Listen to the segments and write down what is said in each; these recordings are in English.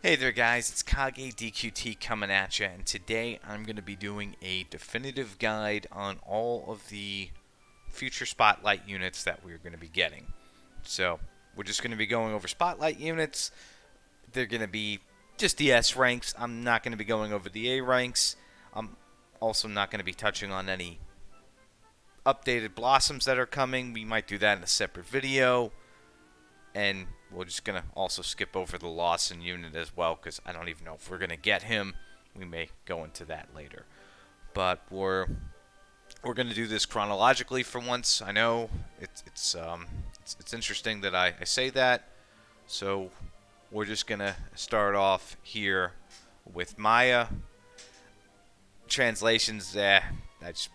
Hey there guys, it's Kage DQT coming at you, and today I'm going to be doing a definitive guide on all of the future Spotlight units that we're going to be getting. So, we're just going to be going over Spotlight units. They're going to be just the S ranks. I'm not going to be going over the A ranks. I'm also not going to be touching on any updated blossoms that are coming. We might do that in a separate video. And we're just going to also skip over the Lawson unit as well, because I don't even know if we're going to get him. We may go into that later. But we're going to do this chronologically for once. I know it's interesting that I say that. So we're just going to start off here with Maya. Translations, that's,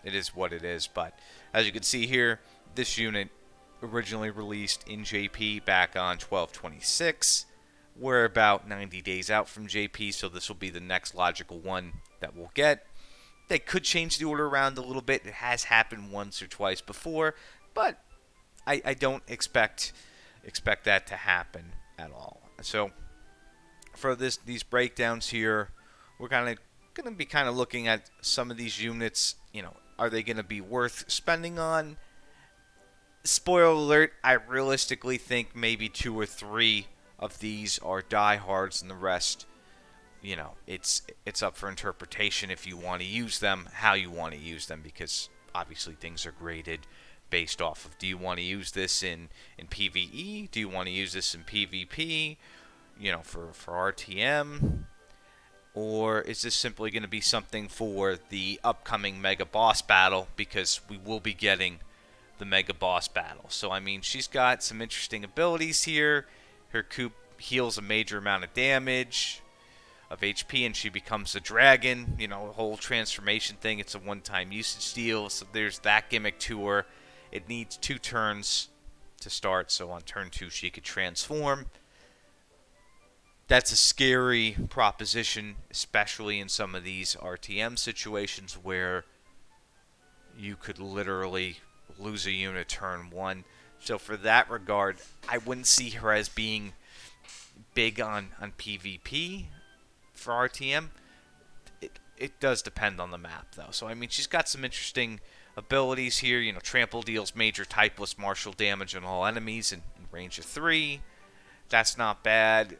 it is what it is. But as you can see here, this unit originally released in JP back on 12/26. We're about 90 days out from JP, so this will be the next logical one that we'll get. They could change the order around a little bit. It has happened once or twice before, but I don't expect that to happen at all. So for these breakdowns here, we're going to be looking at some of these units. Are they going to be worth spending on? Spoiler alert, I realistically think maybe 2 or 3 of these are diehards, and the rest, it's up for interpretation if you want to use them, how you want to use them, because obviously things are graded based off of, do you want to use this in PvE? Do you want to use this in PvP? For RTM? Or is this simply going to be something for the upcoming Mega Boss battle, because we will be getting the Mega Boss battle. So, I mean, she's got some interesting abilities here. Her coup heals a major amount of damage, of HP, and she becomes a dragon. The whole transformation thing, it's a one-time usage deal, so there's that gimmick to her. It needs 2 turns to start, so on turn 2 she could transform. That's a scary proposition, especially in some of these RTM situations where you could literally lose a unit turn 1. So for that regard, I wouldn't see her as being big on PvP for RTM. It does depend on the map, though. So, I mean, she's got some interesting abilities here. Trample deals major typeless martial damage on all enemies in range of 3. That's not bad.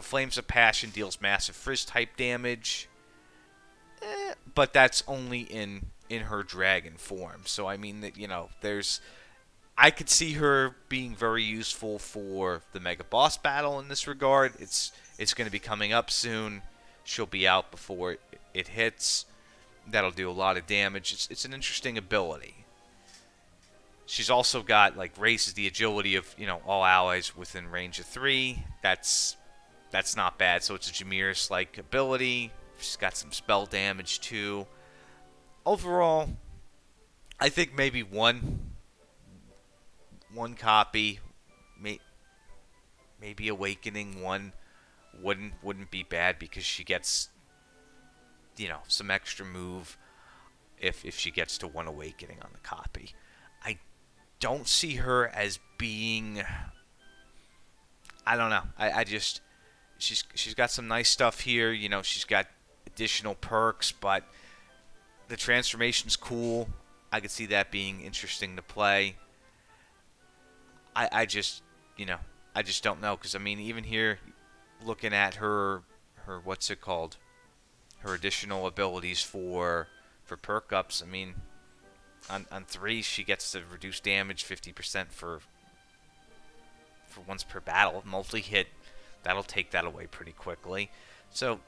Flames of Passion deals massive frizz type damage. But that's only in her dragon form. So I mean that I could see her being very useful for the Mega Boss battle in this regard. It's going to be coming up soon. She'll be out before it hits. That'll do a lot of damage. It's an interesting ability. She's also got raises the agility of all allies within range of 3. That's not bad. So it's a Jamir's like ability. She's got some spell damage too. Overall, I think maybe one copy, maybe Awakening 1 wouldn't be bad, because she gets some extra move if she gets to 1 Awakening on the copy. I don't see her as being, I don't know. I just she's got some nice stuff here. She's got additional perks, but the transformation's cool. I could see that being interesting to play. I just don't know, because I mean, even here, looking at her what's it called, her additional abilities for perk ups. I mean, on 3 she gets to reduce damage 50% for once per battle. Multi hit, that'll take that away pretty quickly. So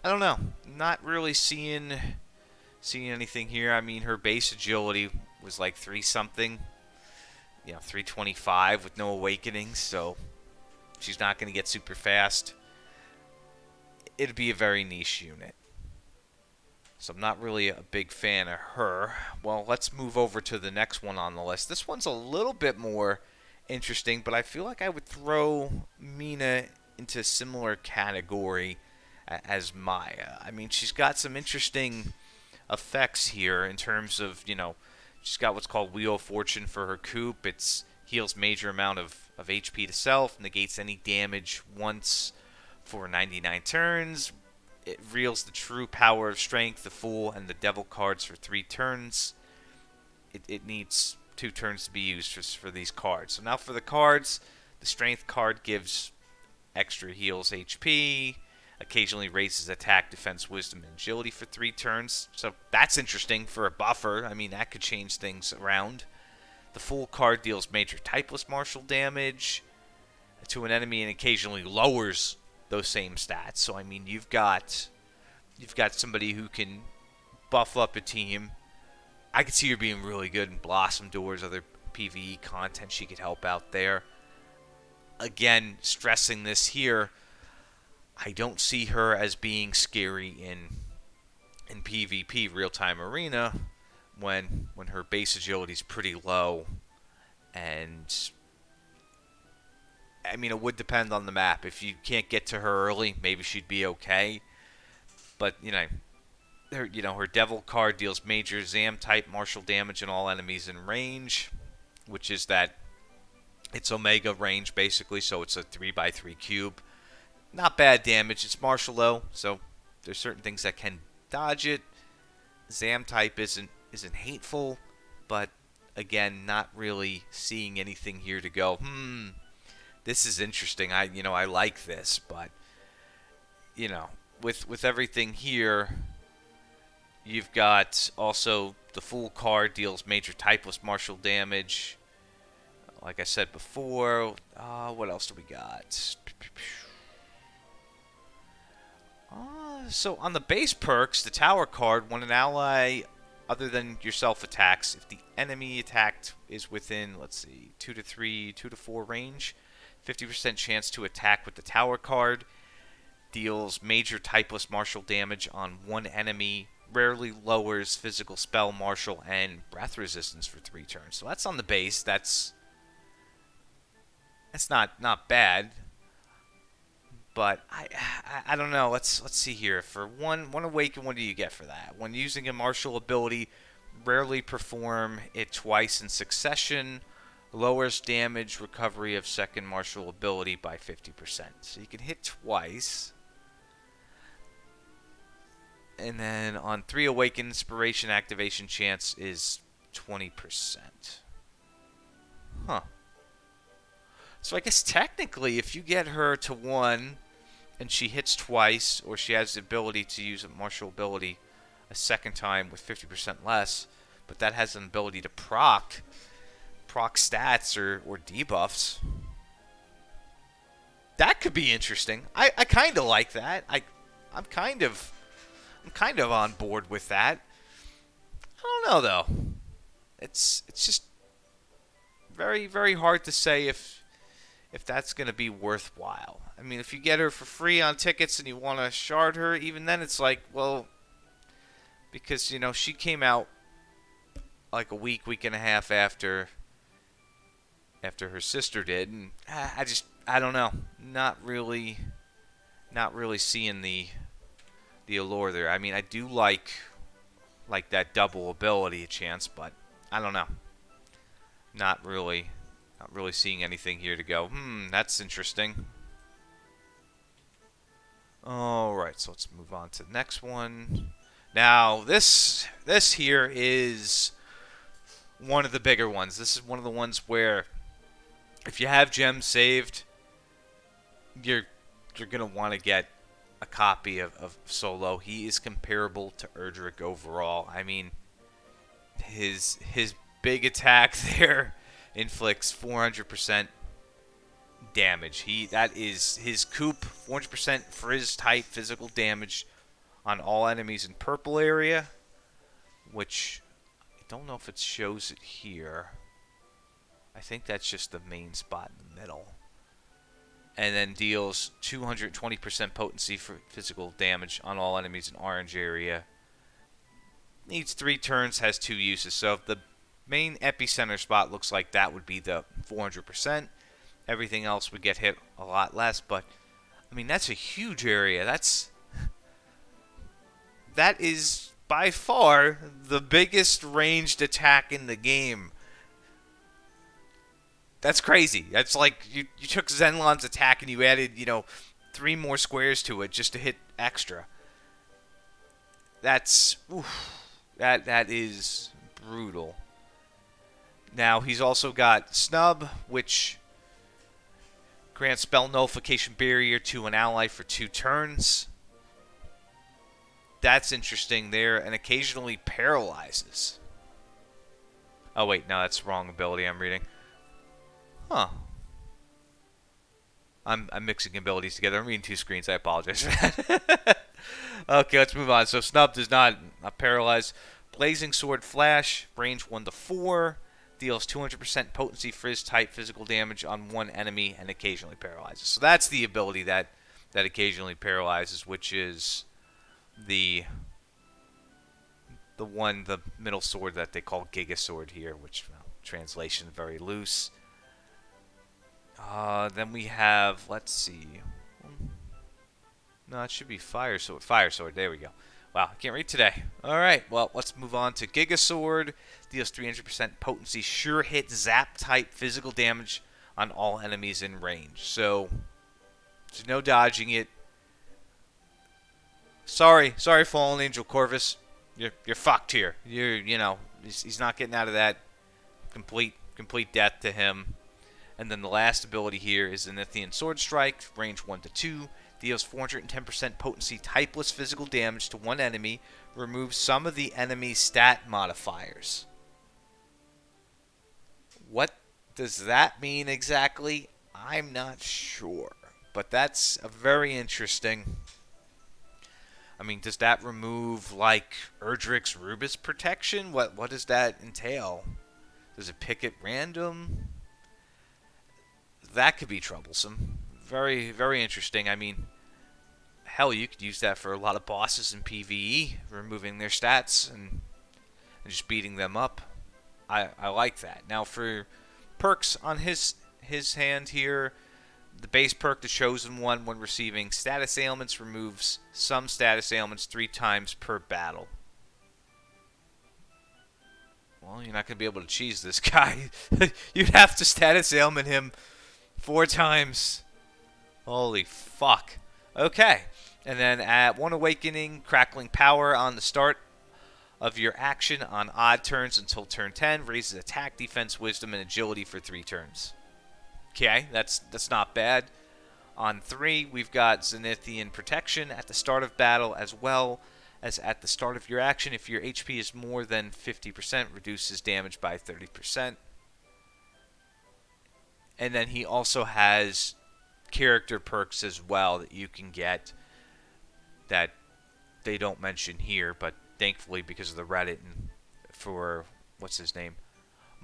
I don't know, not really seeing anything here. I mean, her base agility was like 3 something, 325 with no awakenings, so she's not going to get super fast. It'd be a very niche unit. So I'm not really a big fan of her. Well, let's move over to the next one on the list. This one's a little bit more interesting, but I feel like I would throw Mina into a similar category as Maya. I mean, she's got some interesting effects here in terms of, she's got what's called Wheel of Fortune for her coup. It's heals major amount of HP to self, negates any damage once for 99 turns. It reveals the true power of strength, the Fool, and the Devil cards for 3 turns. It needs 2 turns to be used for these cards. So now for the cards, the Strength card gives extra heals HP, occasionally raises attack, defense, wisdom, and agility for 3 turns. So that's interesting for a buffer. I mean, that could change things around. The Fool card deals major typeless martial damage to an enemy and occasionally lowers those same stats. So I mean, you've got somebody who can buff up a team. I could see her being really good in Blossom Doors, other PvE content. She could help out there. Again, stressing this here, I don't see her as being scary in PvP, real-time arena, when her base agility is pretty low. And I mean, it would depend on the map. If you can't get to her early, maybe she'd be okay. But her Devil card deals major Zam type martial damage on all enemies in range, which is that it's Omega range basically. So it's a 3x3 cube. Not bad damage. It's martial though, so there's certain things that can dodge it. Zam type isn't hateful, but again, not really seeing anything here to go, this is interesting. I like this, but with everything here, you've got also the Fool card deals major typeless martial damage. Like I said before, what else do we got? So on the base perks, the Tower card, when an ally other than yourself attacks, if the enemy attacked is within, let's see, 2 to 3, 2 to 4 range, 50% chance to attack with the Tower card, deals major typeless martial damage on one enemy, rarely lowers physical spell, martial, and breath resistance for 3 turns. So that's on the base. That's not bad. But I don't know. Let's see here. For one awaken, what do you get for that? When using a martial ability, rarely perform it twice in succession. Lowers damage recovery of second martial ability by 50%. So you can hit twice. And then on 3 awaken, inspiration activation chance is 20%. Huh. So I guess technically, if you get her to 1 and she hits twice, or she has the ability to use a martial ability a second time with 50% less, but that has an ability to proc stats or debuffs, that could be interesting. I kind of like that. I'm kind of on board with that. I don't know though. It's just very, very hard to say if that's going to be worthwhile. I mean, if you get her for free on tickets and you want to shard her, even then it's like, well, because, she came out like a week and a half after her sister did, and I don't know. Not really seeing the allure there. I mean, I do like that double ability chance, but I don't know. Not really seeing anything here to go, that's interesting. Alright, so let's move on to the next one. Now, this here is one of the bigger ones. This is one of the ones where if you have gems saved, you're going to want to get a copy of Solo. He is comparable to Erdrick overall. I mean, his big attack there inflicts 400% damage. That is his coup, 400% frizz type physical damage on all enemies in purple area, which I don't know if it shows it here. I think that's just the main spot in the middle. And then deals 220% potency for physical damage on all enemies in orange area. Needs 3 turns, has 2 uses. So if the main epicenter spot looks like that would be the 400%. Everything else would get hit a lot less, but I mean, that's a huge area. That is by far the biggest ranged attack in the game. That's crazy. That's like you took Zenlon's attack and you added, 3 more squares to it just to hit extra. That's that is brutal. Now he's also got Snub, which grants spell nullification barrier to an ally for 2 turns. That's interesting there, and occasionally paralyzes. Oh wait, no, that's the wrong ability I'm reading. Huh. I'm mixing abilities together. I'm reading 2 screens. I apologize for that. Okay, let's move on. So Snub does not paralyze. Blazing Sword Flash, range 1 to 4. Deals 200% potency frizz type physical damage on 1 enemy and occasionally paralyzes. So that's the ability that occasionally paralyzes, which is the middle sword that they call Giga Sword here, which translation very loose. Then we have, let's see. No, it should be Fire Sword. Fire Sword, there we go. Wow, I can't read today. Alright, well, let's move on to Giga Sword. Deals 300% potency, sure hit, zap type physical damage on all enemies in range. So, there's no dodging it. Sorry, Fallen Angel Corvus. You're fucked here. You know, he's not getting out of that. Complete death to him. And then the last ability here is Zenithian Sword Strike, range 1 to 2. Deals 410% potency typeless physical damage to 1 enemy. Removes some of the enemy's stat modifiers. What does that mean exactly? I'm not sure. But that's a very interesting. I mean, does that remove, like, Erdrick's Rubus protection? What does that entail? Does it pick at random? That could be troublesome. Very, very interesting. I mean, hell, you could use that for a lot of bosses in PvE, removing their stats and just beating them up. I like that. Now, for perks on his hand here, the base perk, the Chosen One, when receiving status ailments, removes some status ailments 3 times per battle. Well, you're not going to be able to cheese this guy. You'd have to status ailment him 4 times. Holy fuck. Okay. And then at 1 Awakening, Crackling Power on the start of your action on odd turns until turn 10. Raises attack, defense, wisdom, and agility for 3 turns. Okay, that's not bad. On 3, we've got Zenithian Protection at the start of battle, as well as at the start of your action. If your HP is more than 50%, reduces damage by 30%. And then he also has character perks as well that you can get that they don't mention here, but thankfully because of the Reddit and for, what's his name,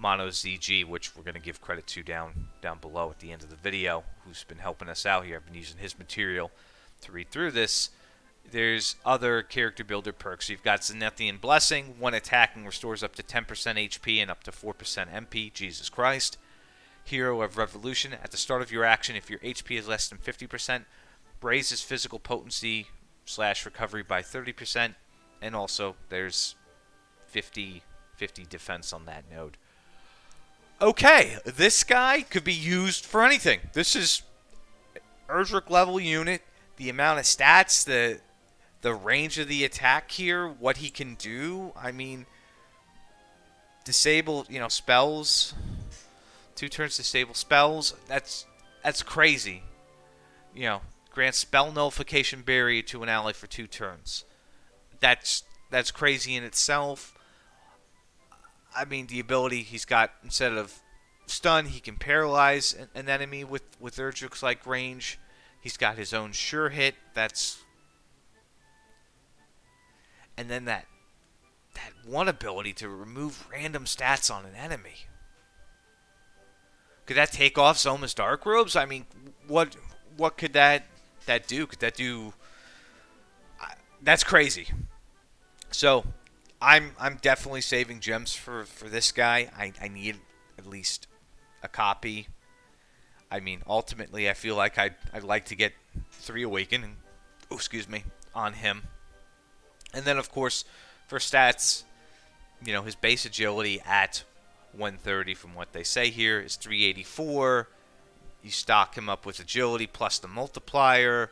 Monozg, which we're going to give credit to down below at the end of the video, who's been helping us out here. I've been using his material to read through this. There's other character builder perks. So you've got Zenithian Blessing. 1 attacking restores up to 10% HP and up to 4% MP. Jesus Christ. Hero of Revolution. At the start of your action, if your HP is less than 50%, raises physical potency / recovery by 30%. And also, there's 50 defense on that node. Okay, this guy could be used for anything. This is Erdrick level unit. The amount of stats, the range of the attack here, what he can do. I mean, disable, spells. 2 turns disable spells. That's crazy. Grants spell nullification barrier to an ally for 2 turns. That's crazy in itself. I mean, the ability he's got, instead of stun, he can paralyze an enemy with Erdrick's like range. He's got his own sure hit. And then that one ability to remove random stats on an enemy. Could that take off Zoma's Dark Robes? I mean, what could that do? Could that do? That's crazy. So, I'm definitely saving gems for this guy. I need at least a copy. I mean, ultimately, I feel like I'd like to get 3 Awaken, on him. And then, of course, for stats, his base agility at 130 from what they say here is 384. You stock him up with agility plus the multiplier.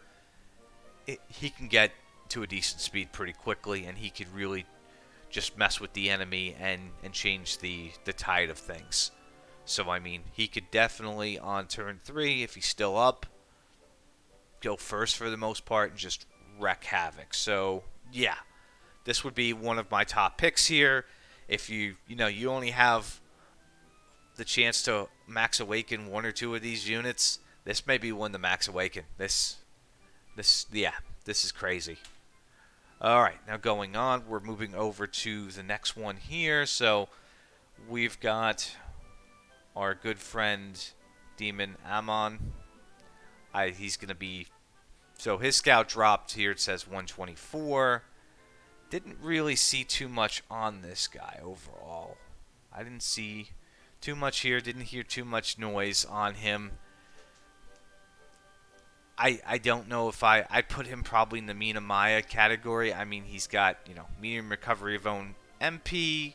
he can get to a decent speed pretty quickly, and he could really just mess with the enemy and change the tide of things. So, I mean, he could definitely, on turn 3, if he's still up, go first for the most part and just wreak havoc. So, yeah, this would be one of my top picks here. If you only have the chance to max awaken one or two of these units, this may be one to max awaken. This is crazy. All right, now going on, we're moving over to the next one here. So we've got our good friend Demon Ammon. He's going to be... So his scout dropped here. It says 124. Didn't really see too much on this guy overall. I didn't see too much here. Didn't hear too much noise on him. I don't know if I'd put him probably in the Mina Maya category. I mean, he's got, medium recovery of own MP,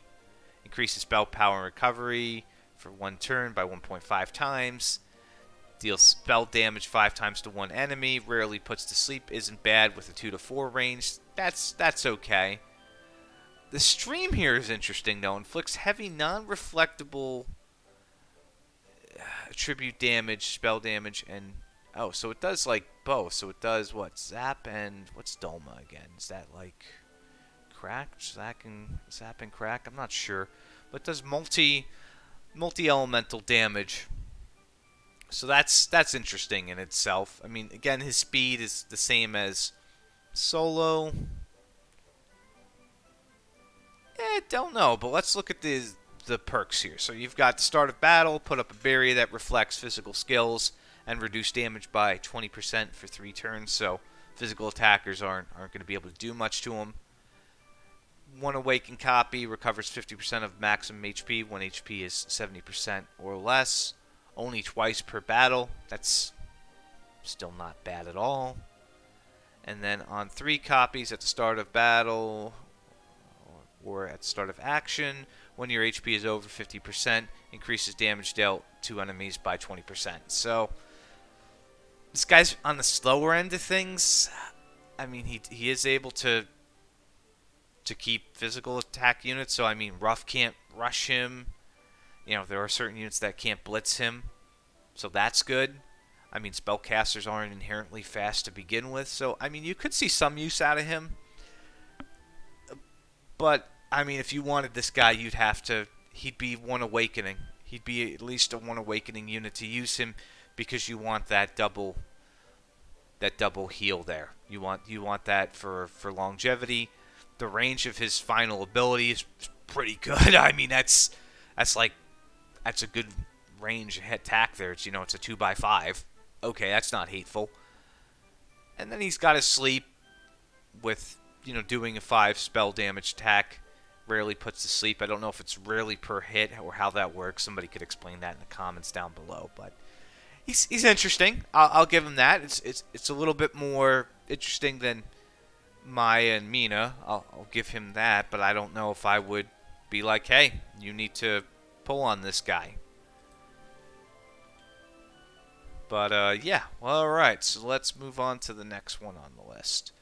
increases spell power and recovery for 1 turn by 1.5 times, deals spell damage 5 times to one enemy, rarely puts to sleep, isn't bad with a 2 to 4 range. That's okay. The stream here is interesting though. Inflicts heavy non-reflectable attribute damage, spell damage, and oh, so it does like both. So it does what? Zap and what's Doma again? Is that like crack? Zap and crack? I'm not sure. But it does multi-elemental damage. So that's interesting in itself. I mean, again, his speed is the same as Solo. Don't know, but let's look at the perks here. So you've got the start of battle, put up a barrier that reflects physical skills, and reduce damage by 20% for 3 turns. So physical attackers aren't going to be able to do much to him. 1 awakened copy recovers 50% of maximum HP when HP is 70% or less. Only twice per battle. That's still not bad at all. And then on 3 copies at the start of battle or at the start of action, when your HP is over 50%, increases damage dealt to enemies by 20%. So this guy's on the slower end of things. I mean, he is able to keep physical attack units. So, I mean, Rough can't rush him. There are certain units that can't blitz him. So that's good. I mean, spellcasters aren't inherently fast to begin with. So, I mean, you could see some use out of him. But, I mean, if you wanted this guy, he'd be 1 awakening. He'd be at least a 1 awakening unit to use him because you want that double heal there. You want that for longevity. The range of his final ability is pretty good. I mean, that's a good range attack there. It's it's a 2x5. Okay, that's not hateful. And then he's got his sleep with doing a 5 spell damage attack. Rarely puts to sleep. I don't know if it's rarely per hit or how that works. Somebody could explain that in the comments down below. But he's interesting. I'll give him that. It's a little bit more interesting than Maya and Mina. I'll give him that. But I don't know if I would be like, hey, you need to pull on this guy. But yeah. Well, all right. So let's move on to the next one on the list.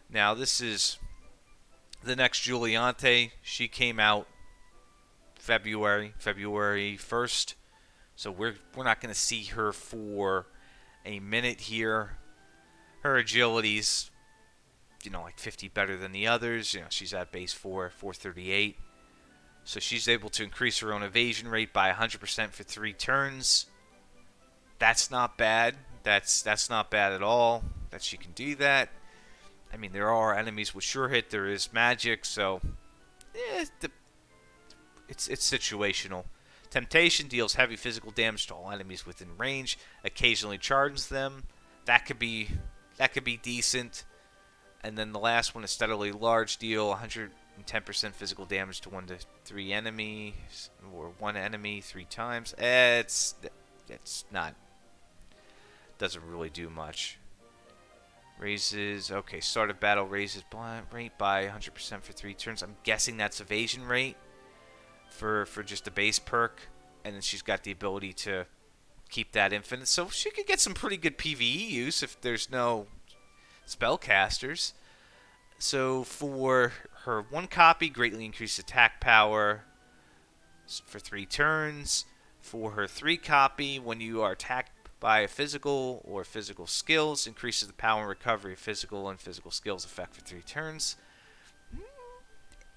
Now this is the next Juliante. She came out February 1st. So we're not going to see her for a minute here. Her agility's like 50 better than the others. She's at base 438. So she's able to increase her own evasion rate by 100% for 3 turns. That's not bad. That's not bad at all that she can do that. I mean, there are enemies with sure hit. There is magic, so it's situational. Temptation deals heavy physical damage to all enemies within range. Occasionally charges them. That could be decent. And then the last one is steadily large, deal 110% physical damage to 1 to 3 enemies or 1 enemy 3 times. It's not, doesn't really do much. Raises, okay, start of battle raises blind rate by 100% for 3 turns. I'm guessing that's evasion rate for just a base perk. And then she's got the ability to keep that infinite. So she could get some pretty good PvE use if there's no spellcasters. So for her 1 copy, greatly increased attack power for 3 turns. For her 3 copy, when you are attacked by a physical or physical skills, increases the power and recovery of physical and physical skills effect for 3 turns.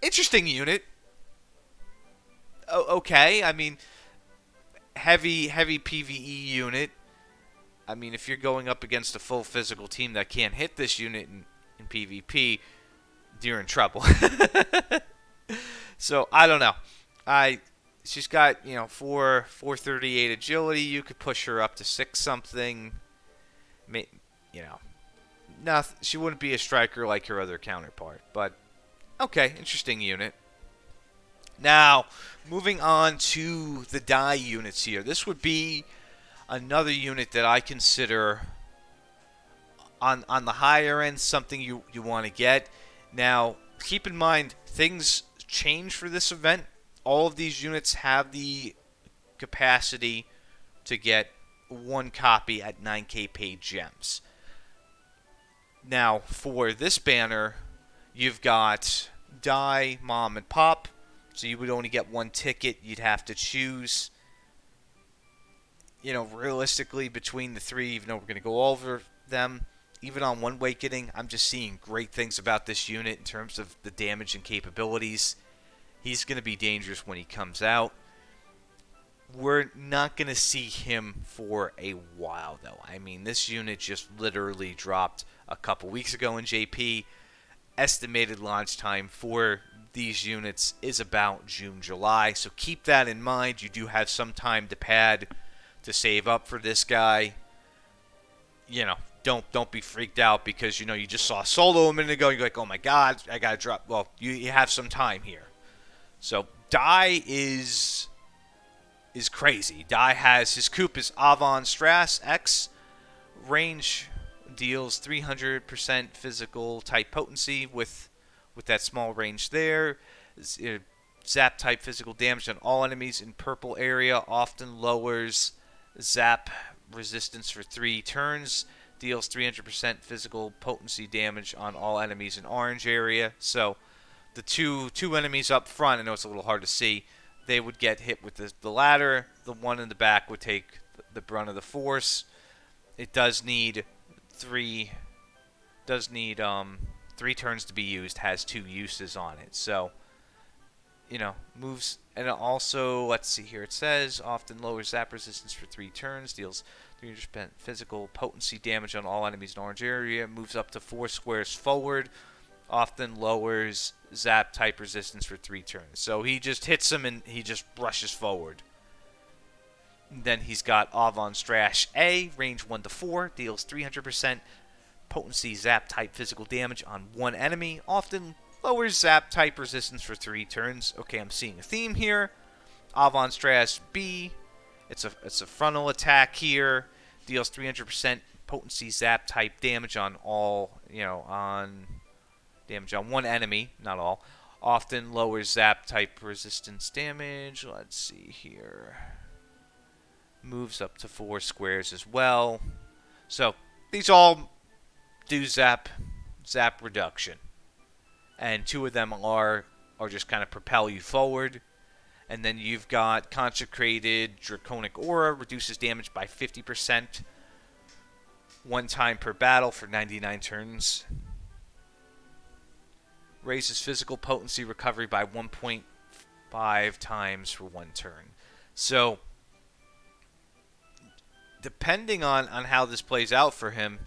Interesting unit. Okay, I mean, heavy PvE unit. I mean, if you're going up against a full physical team that can't hit this unit in PvP, you're in trouble. So I don't know. She's got 438 agility. You could push her up to 6 something. She wouldn't be a striker like her other counterpart, but okay, interesting unit. Now, moving on to the die units here. This would be another unit that I consider on the higher end, something you want to get. Now, keep in mind, things change for this event. All of these units have the capacity to get 1 copy at 9k paid gems. Now, for this banner, you've got Die, Mom, and Pop. So you would only get 1 ticket. You'd have to choose, realistically between the 3, even though we're going to go over them. Even on One Awakening, I'm just seeing great things about this unit in terms of the damage and capabilities. He's going to be dangerous when he comes out. We're not going to see him for a while, though. I mean, this unit just literally dropped a couple weeks ago in JP. Estimated launch time for these units is about June, July. So keep that in mind. You do have some time to pad to save up for this guy. Don't be freaked out because, you just saw Solo a minute ago. You're like, oh my God, I got to drop. Well, you have some time here. So Die is crazy. Die has his coup is Avon Strass X. Range deals 300% physical type potency with that small range there. Zap type physical damage on all enemies in purple area. Often lowers zap resistance for 3 turns. Deals 300% physical potency damage on all enemies in orange area. So the two enemies up front, I know it's a little hard to see, they would get hit with the ladder. The one in the back would take the brunt of the force. It does need 3 turns to be used. Has 2 uses on it. So, moves. And also, let's see here. It says often lowers zap resistance for 3 turns. Deals 300% physical potency damage on all enemies in orange area. Moves up to 4 squares forward. Often lowers zap type resistance for 3 turns. So he just hits him and he just rushes forward. Then he's got Avon Strash A, range 1 to 4, deals 300% potency zap type physical damage on 1 enemy. Often lowers zap type resistance for 3 turns. Okay, I'm seeing a theme here. Avon Strash B, it's a frontal attack here. Deals 300% potency zap type damage on all, damage on 1 enemy, not all. Often lowers zap type resistance damage. Let's see here. Moves up to 4 squares as well. So these all do zap reduction. And 2 of them are just kind of propel you forward. And then you've got Consecrated Draconic Aura, reduces damage by 50%. 1 time per battle for 99 turns. Raises physical potency recovery by 1.5 times for 1 turn. So, depending on how this plays out for him,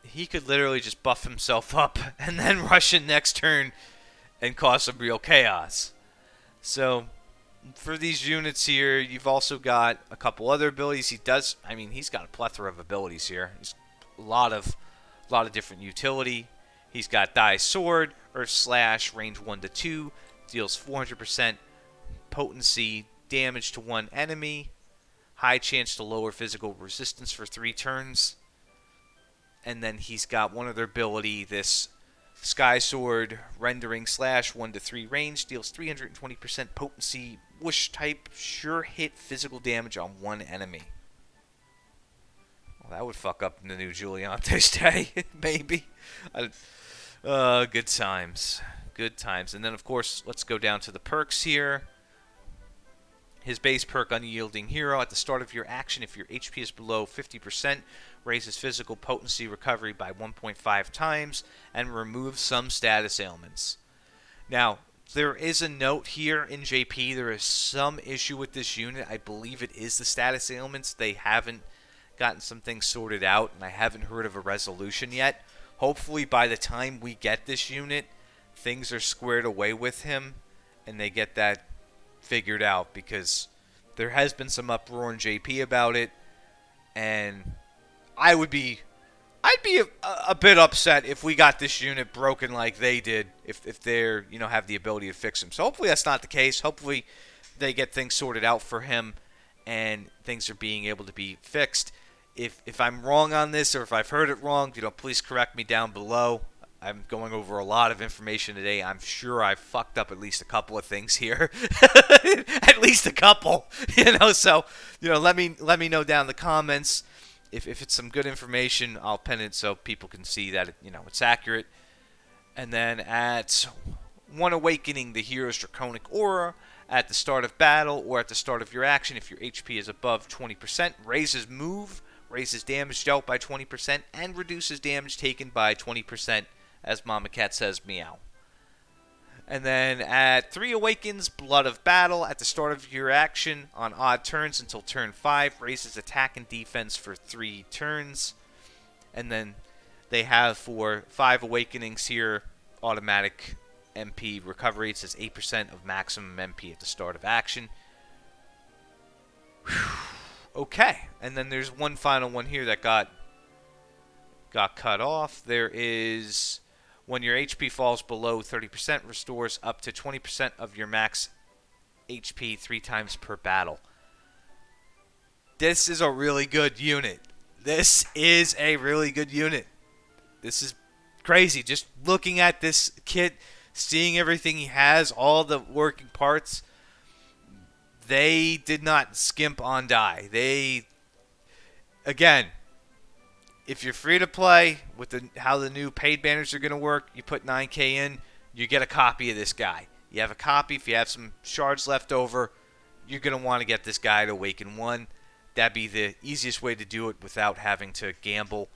he could literally just buff himself up and then rush in next turn and cause some real chaos. So, for these units here, you've also got a couple other abilities. He's got a plethora of abilities here. He's a lot of different utility. He's got Die Sword, Earth Slash, range 1 to 2, deals 400% potency damage to 1 enemy, high chance to lower physical resistance for 3 turns. And then he's got one other ability, this Sky Sword, Rendering Slash, 1 to 3 range, deals 320% potency, whoosh type, sure hit physical damage on 1 enemy. that would fuck up the new Juliante's day, maybe. Good times. Good times. And then, of course, let's go down to the perks here. His base perk, Unyielding Hero. At the start of your action, if your HP is below 50%, raises physical potency recovery by 1.5 times and removes some status ailments. Now, there is a note here in JP. There is some issue with this unit. I believe it is the status ailments. They haven't gotten some things sorted out, and I haven't heard of a resolution yet. Hopefully, by the time we get this unit, things are squared away with him, and they get that figured out, because there has been some uproar in JP about it, and I'd be a bit upset if we got this unit broken like they did, if they're, have the ability to fix him. So hopefully that's not the case. Hopefully they get things sorted out for him and things are being able to be fixed. If I'm wrong on this, or if I've heard it wrong, please correct me down below. I'm going over a lot of information today. I'm sure I've fucked up at least a couple of things here. At least a couple, So, let me know down in the comments. If it's some good information, I'll pen it so people can see that it's accurate. And then at one awakening the hero's draconic aura at the start of battle or at the start of your action, if your HP is above 20%, raises damage dealt by 20%, and reduces damage taken by 20%. As Mama Cat says, meow. And then at 3 awakens, Blood of Battle. At the start of your action, on odd turns until turn 5, raises attack and defense for 3 turns. And then they have for 5 awakenings here, automatic MP recovery. It says 8% of maximum MP at the start of action. Whew. Okay. And then there's one final one here that got cut off. There is... When your HP falls below 30%, restores up to 20% of your max HP 3 times per battle. This is a really good unit. This is crazy. Just looking at this kit, seeing everything he has, all the working parts, they did not skimp on die. Again, if you're free to play with how the new paid banners are going to work, you put 9K in, you get a copy of this guy. You have a copy. If you have some shards left over, you're going to want to get this guy to Awaken 1. That'd be the easiest way to do it without having to gamble,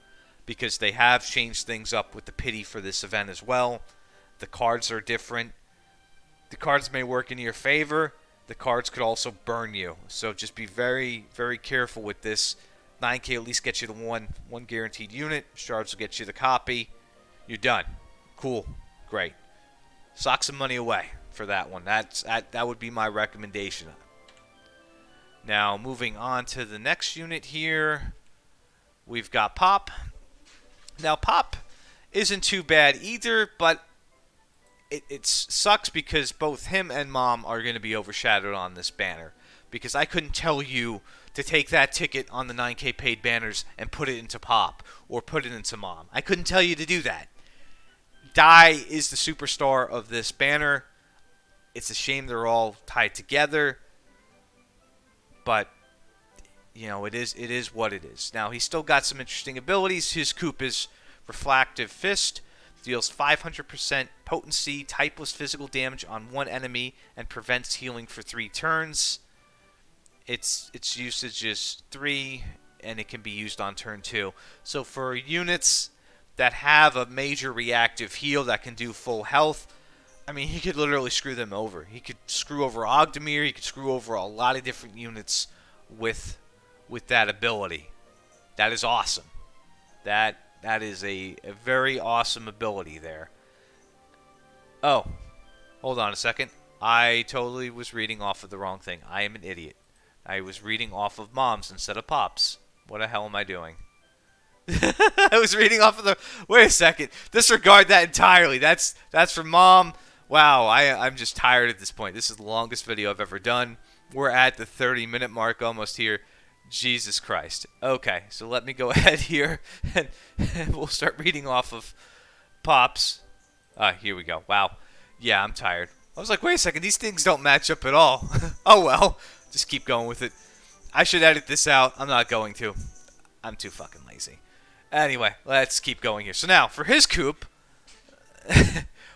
because they have changed things up with the pity for this event as well. The cards are different. The cards may work in your favor. The cards could also burn you. So just be very, very careful with this. 9K at least gets you the one guaranteed unit. Shards will get you the copy. You're done. Cool. Great. Sock some money away for that one. That would be my recommendation. Now, moving on to the next unit here, we've got Pop. Now, Pop isn't too bad either, but it sucks because both him and Mom are going to be overshadowed on this banner, because I couldn't tell you to take that ticket on the 9K paid banners and put it into Pop or put it into Mom. I couldn't tell you to do that. Dai is the superstar of this banner. It's a shame they're all tied together, but it is what it is. Now, he's still got some interesting abilities. His coup is Refractive Fist, deals 500% potency, typeless physical damage on one enemy, and prevents healing for 3 turns. Its usage is 3, and it can be used on turn 2. So for units that have a major reactive heal that can do full health, I mean, he could literally screw them over. He could screw over Ogdemir. He could screw over a lot of different units with that ability. That is awesome. That is a very awesome ability there. Oh, hold on a second. I totally was reading off of the wrong thing. I am an idiot. I was reading off of Mom's instead of Pop's. What the hell am I doing? I was reading off of the... Wait a second. Disregard that entirely. That's from Mom. Wow, I'm just tired at this point. This is the longest video I've ever done. We're at the 30-minute mark almost here. Jesus Christ. Okay, so let me go ahead here, and we'll start reading off of Pop's. Here we go. Wow. Yeah, I'm tired. I was like, wait a second. These things don't match up at all. Oh, well. Just keep going with it. I should edit this out. I'm not going to. I'm too fucking lazy. Anyway, let's keep going here. So now, for his coup,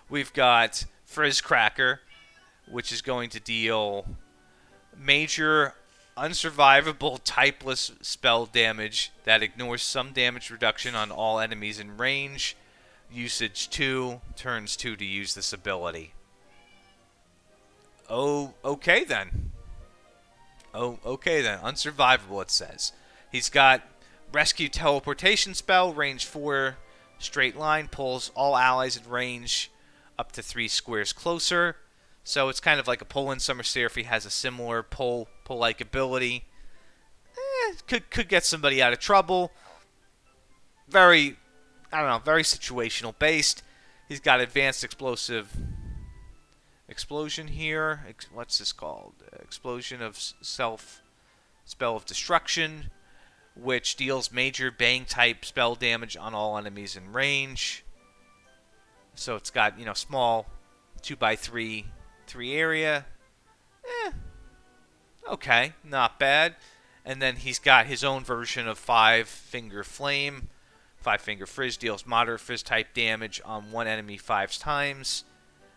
we've got Frizz Cracker, which is going to deal major unsurvivable typeless spell damage that ignores some damage reduction on all enemies in range. Usage 2, turns 2 to use this ability. Oh, okay then. Unsurvivable, it says. He's got Rescue Teleportation Spell, range 4, straight line, pulls all allies in range up to 3 squares closer. So it's kind of like a pull in. Summer Seraphie has a similar pull-like ability. Could get somebody out of trouble. Very situational based. He's got advanced explosive explosion here. What's this called? Explosion of self spell of destruction, which deals major bang type spell damage on all enemies in range. So it's got, small 2x3 area. Okay, not bad. And then he's got his own version of 5-Finger Flame. 5-Finger Frizz deals moderate Frizz type damage on one enemy 5 times.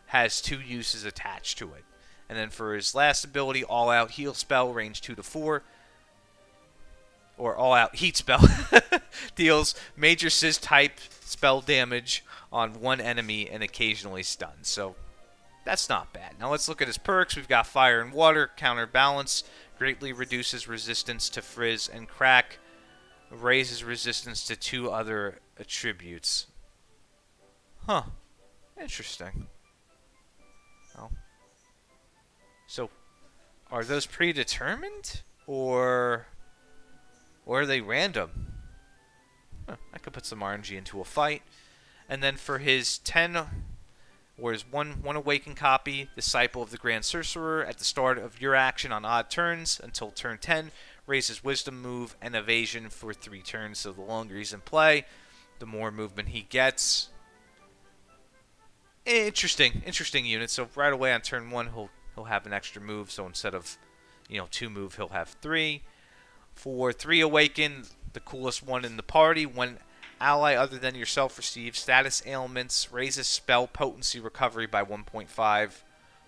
Has 2 uses attached to it. And then for his last ability, All Out Heal Spell, range 2 to 4. Or All Out Heat Spell. Deals major Sizz type spell damage on one enemy and occasionally stuns. So that's not bad. Now let's look at his perks. We've got Fire and Water, Counterbalance, greatly reduces resistance to Frizz and Crack, raises resistance to 2 other attributes. Huh. Interesting. Oh. So, are those predetermined? Or are they random? Huh. I could put some RNG into a fight. And then for his 10... or his one awakened copy, Disciple of the Grand Sorcerer, at the start of your action on odd turns until turn 10, raises Wisdom move and Evasion for 3 turns. So the longer he's in play, the more movement he gets. Interesting unit. So right away on turn 1, he'll have an extra move. So instead of 2 move, he'll have 3. For 3 awakened, the coolest one in the party, when ally other than yourself receives status ailments, raises spell potency recovery by 1.5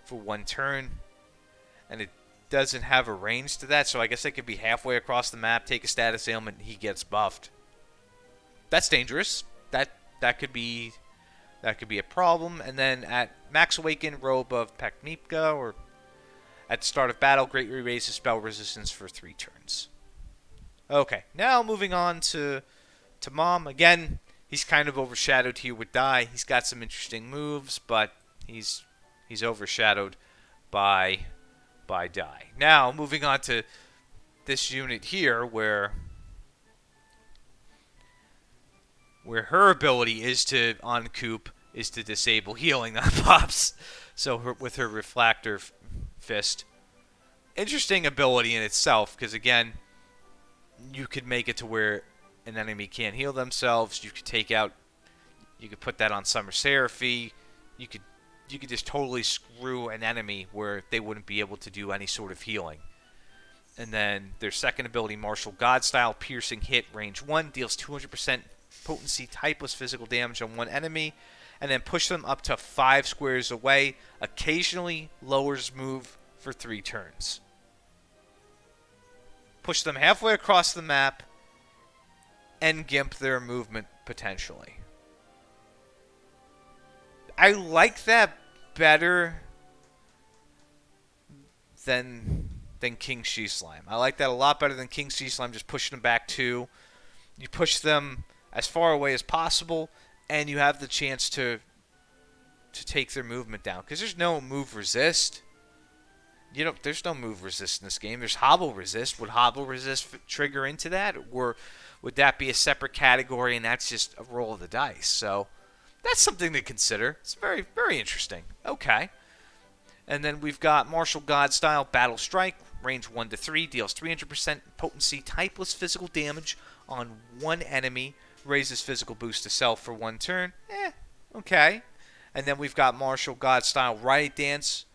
for 1 turn. And it doesn't have a range to that, so I guess it could be halfway across the map, take a status ailment, and he gets buffed. That's dangerous. That could be a problem. And then at max awaken, Robe of Pekmipka, or at the start of battle, greatly raises spell resistance for 3 turns. Okay, now moving on to Mom. Again, he's kind of overshadowed here with Dai. He's got some interesting moves, but he's overshadowed by Dai. Now, moving on to this unit here, where her ability is to, on Coop, is to disable healing that pops. So with her Refractor Fist. Interesting ability in itself, because again, you could make it to where an enemy can't heal themselves. You could put that on Summer Seraphie. You could just totally screw an enemy where they wouldn't be able to do any sort of healing. And then their second ability, Martial God Style, Piercing Hit, range 1, deals 200% potency typeless physical damage on one enemy, and then push them up to 5 squares away. Occasionally lowers move for 3 turns. Push them halfway across the map and gimp their movement potentially. I like that better than King She Slime. I like that a lot better than King She Slime, just pushing them back 2. You push them as far away as possible, and you have the chance to take their movement down. Because there's no move resist. There's no move resist in this game. There's hobble resist. Would hobble resist trigger into that? Or would that be a separate category and that's just a roll of the dice? So that's something to consider. It's very, very interesting. Okay. And then we've got Martial God Style, Battle Strike, range 1 to 3, deals 300% potency, typeless physical damage on one enemy, raises physical boost to self for 1 turn. Okay. And then we've got Martial God Style, Riot Dance,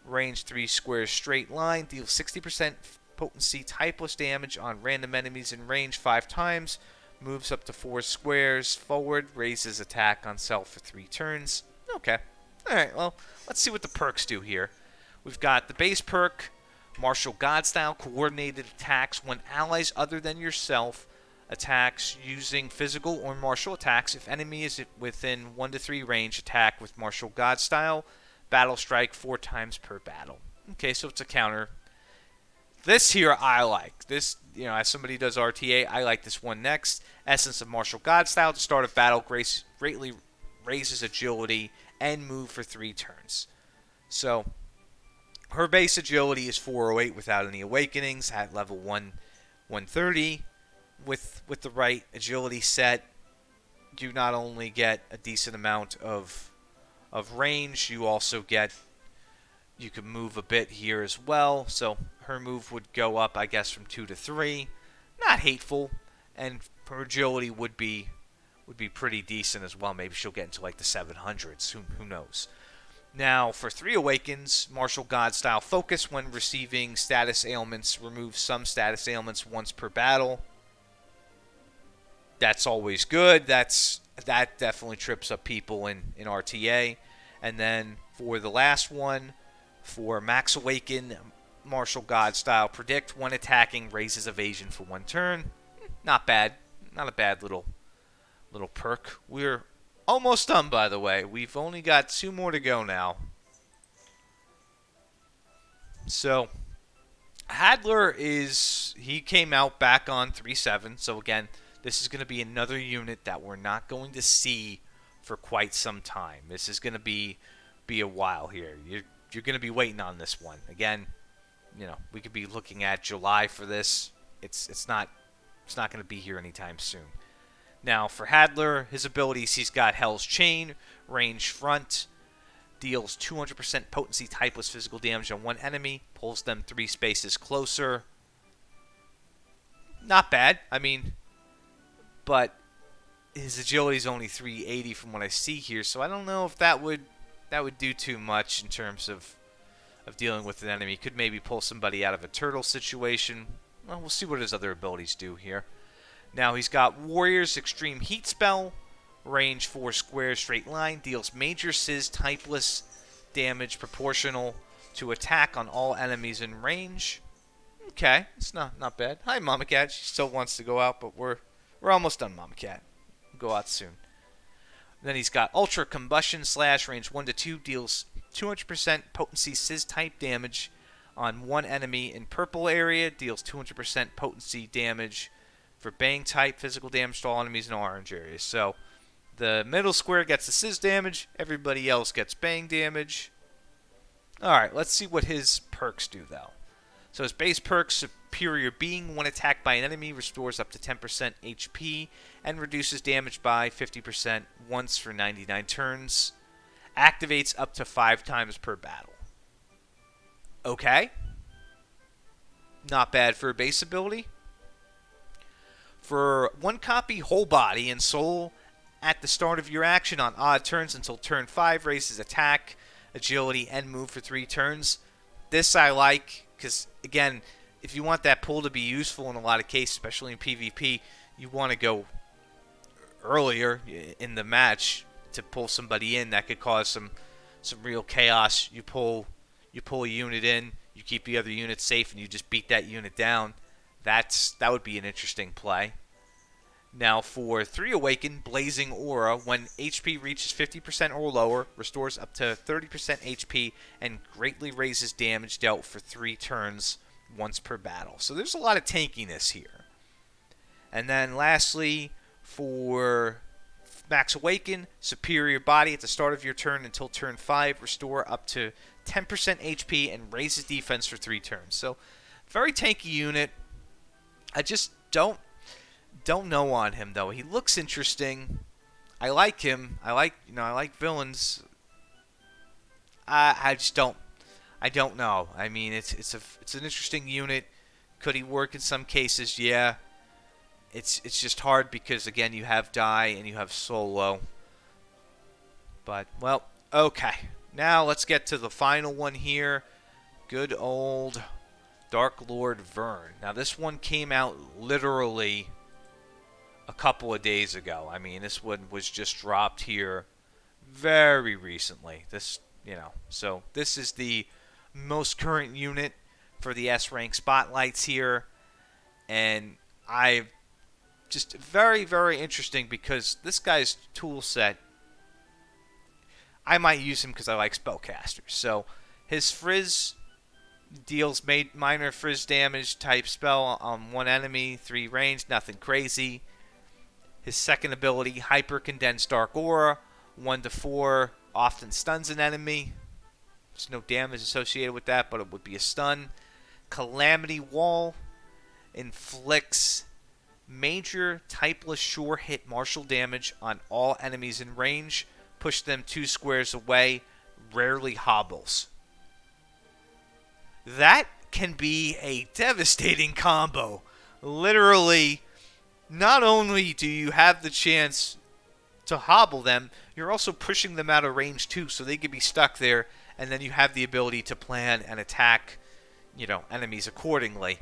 range 3 squares straight line, deals 60% potency typeless damage on random enemies in range 5 times. Moves up to 4 squares forward. Raises attack on self for 3 turns. Okay. Alright, well, let's see what the perks do here. We've got the base perk, Martial God Style, coordinated attacks when allies other than yourself attacks using physical or martial attacks. If enemy is within 1 to 3 range, attack with Martial God Style. Battle strike 4 times per battle. Okay, so it's a counter. This here I like. This, as somebody who does RTA, I like this one next. Essence of Martial God Style. To start a battle, greatly raises agility and move for 3 turns. So, her base agility is 408 without any awakenings at level 130. With the right agility set, you not only get a decent amount of range, you also get, you can move a bit here as well. So her move would go up, I guess, from 2 to 3. Not hateful, and her agility would be pretty decent as well. Maybe she'll get into like the 700s. Who knows? Now, for 3 awakens, Martial God Style focus when receiving status ailments. Remove some status ailments once per battle. That's always good. That definitely trips up people in RTA. And then for the last one, for Max Awaken, Martial God Style, predict when attacking, raises evasion for 1 turn. Not bad. Not a bad little perk. We're almost done, by the way. We've only got 2 more to go now. So, Hadler he came out back on 3.7. So again, this is going to be another unit that we're not going to see for quite some time. This is going to be a while here. You're going to be waiting on this one. Again, we could be looking at July for this. It's not going to be here anytime soon. Now, for Hadler, his abilities, he's got Hell's Chain, range front, deals 200% potency typeless physical damage on one enemy, pulls them 3 spaces closer. Not bad. I mean, but his agility is only 380 from what I see here, so I don't know if that would do too much in terms of dealing with an enemy. Could maybe pull somebody out of a turtle situation. Well, we'll see what his other abilities do here. Now he's got Warrior's Extreme Heat Spell, range 4 squares, straight line, deals major Sizz typeless damage proportional to attack on all enemies in range. Okay, it's not bad. Hi, Mama Cat. She still wants to go out, but we're almost done, Mama Cat. We'll go out soon. Then he's got Ultra Combustion Slash, range 1 to 2, deals 200% potency Sizz type damage on one enemy in purple area, deals 200% potency damage for Bang type physical damage to all enemies in orange areas. So the middle square gets the Sizz damage, everybody else gets Bang damage. Alright, let's see what his perks do though. So his base perk, Superior Being, when attacked by an enemy, restores up to 10% HP and reduces damage by 50% once for 99 turns. Activates up to 5 times per battle. Okay. Not bad for a base ability. For 1 copy, Whole Body and Soul at the start of your action on odd turns until turn 5, raises attack, agility, and move for 3 turns. This I like because, again, if you want that pull to be useful in a lot of cases, especially in PvP, you want to go earlier in the match to pull somebody in that could cause some real chaos. You pull a unit in, you keep the other unit safe, and you just beat that unit down. That would be an interesting play. Now for 3 Awaken, Blazing Aura, when HP reaches 50% or lower, restores up to 30% HP and greatly raises damage dealt for 3 turns once per battle. So there's a lot of tankiness here. And then lastly, for Max Awaken, Superior Body, at the start of your turn until turn 5, restore up to 10% HP and raises defense for 3 turns. So very tanky unit. I just don't know on him though. He looks interesting. I like him. I like villains. I just don't. I don't know. I mean, it's an interesting unit. Could he work in some cases? Yeah. It's just hard because again you have Die and you have Solo. But well, okay. Now let's get to the final one here. Good old Dark Lord Vern. Now, this one came out literally a couple of days ago. I mean, this one was just dropped here very recently. So this is the most current unit for the S rank spotlights here, and I just very, very interesting because this guy's tool set, I might use him because I like spellcasters. So his Frizz deals minor Frizz damage type spell on one enemy, 3 range, nothing crazy. His second ability, Hyper Condensed Dark Aura, 1-4, often stuns an enemy. There's no damage associated with that, but it would be a stun. Calamity Wall inflicts major typeless sure hit martial damage on all enemies in range. Push them 2 squares away, rarely hobbles. That can be a devastating combo. Literally, not only do you have the chance to hobble them, you're also pushing them out of range too, so they could be stuck there, and then you have the ability to plan and attack, enemies accordingly.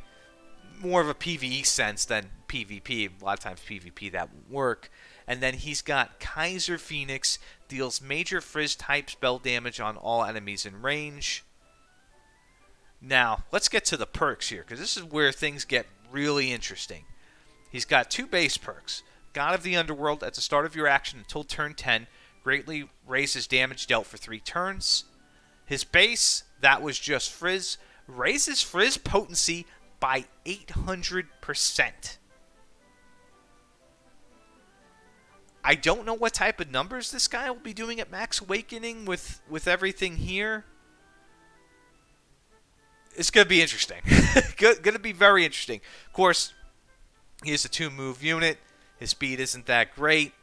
More of a PvE sense than PvP. A lot of times PvP that won't work. And then he's got Kaiser Phoenix, deals major Frizz type spell damage on all enemies in range. Now, let's get to the perks here, because this is where things get really interesting. He's got 2 base perks. God of the Underworld, at the start of your action until turn 10, greatly raises damage dealt for 3 turns. His base, that was just Frizz, raises Frizz potency by 800%. I don't know what type of numbers this guy will be doing at Max Awakening with everything here. It's going to be interesting. Going to be very interesting. Of course, he is a 2-move unit. His speed isn't that great.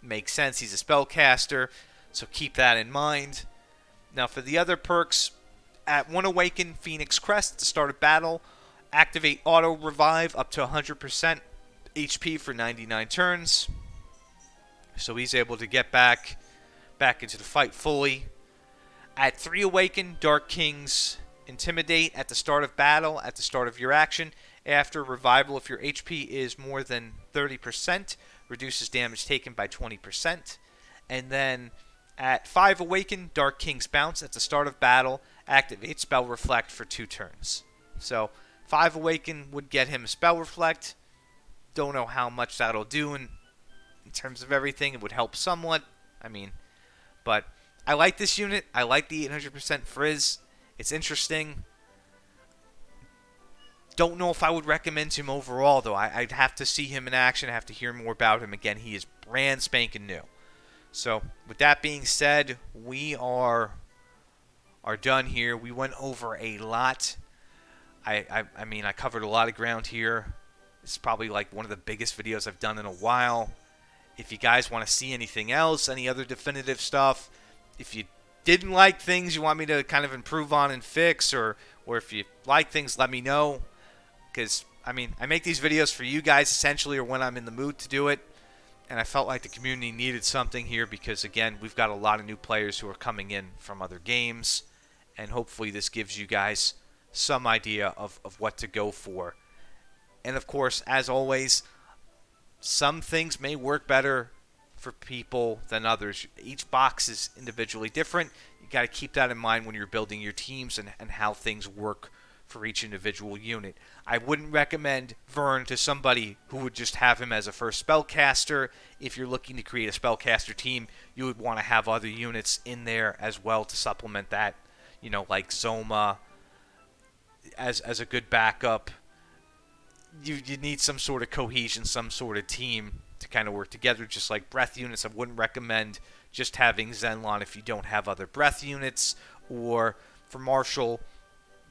Makes sense. He's a spellcaster, so keep that in mind. Now, for the other perks, at 1 Awaken Phoenix Crest at the start of battle, activate Auto Revive up to 100% HP for 99 turns. So he's able to get back into the fight fully. At 3 Awaken, Dark King's Intimidate at the start of battle, at the start of your action. After revival, if your HP is more than 30%, reduces damage taken by 20%. And then at 5 Awaken, Dark King's Bounce at the start of battle, activate Spell Reflect for 2 turns. So 5 Awaken would get him Spell Reflect. Don't know how much that'll do in terms of everything. It would help somewhat. But I like this unit. I like the 800% Frizz. It's interesting. Don't know if I would recommend him overall, though. I'd have to see him in action. I have to hear more about him. Again, he is brand spanking new. So, with that being said, we are done here. We went over a lot. I covered a lot of ground here. It's probably like one of the biggest videos I've done in a while. If you guys want to see anything else, any other definitive stuff, if you didn't like things you want me to kind of improve on and fix, or if you like things, let me know. Because, I make these videos for you guys essentially, or when I'm in the mood to do it. And I felt like the community needed something here because, again, we've got a lot of new players who are coming in from other games. And hopefully this gives you guys some idea of what to go for. And, of course, as always, some things may work better for people than others. Each box is individually different. You got to keep that in mind when you're building your teams and how things work for each individual unit. I wouldn't recommend Vern to somebody who would just have him as a first spellcaster. If you're looking to create a spellcaster team, you would want to have other units in there as well to supplement that. Like Zoma as a good backup. You need some sort of cohesion, some sort of team to kind of work together, just like breath units. I wouldn't recommend just having Zenlon if you don't have other breath units. Or for Marshall,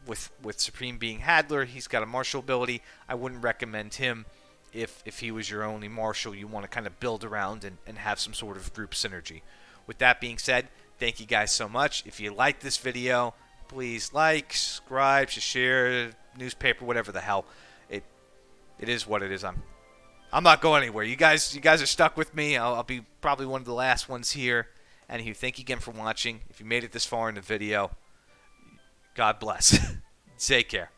with Supreme being Hadler, he's got a Marshall ability. I wouldn't recommend him if he was your only Marshall. You want to kind of build around and have some sort of group synergy. With that being said, thank you guys so much. If you like this video, please like, subscribe, share, newspaper, whatever the hell. It is what it is. I'm not going anywhere. You guys are stuck with me. I'll be probably one of the last ones here. Anywho, thank you again for watching. If you made it this far in the video, God bless. Take care.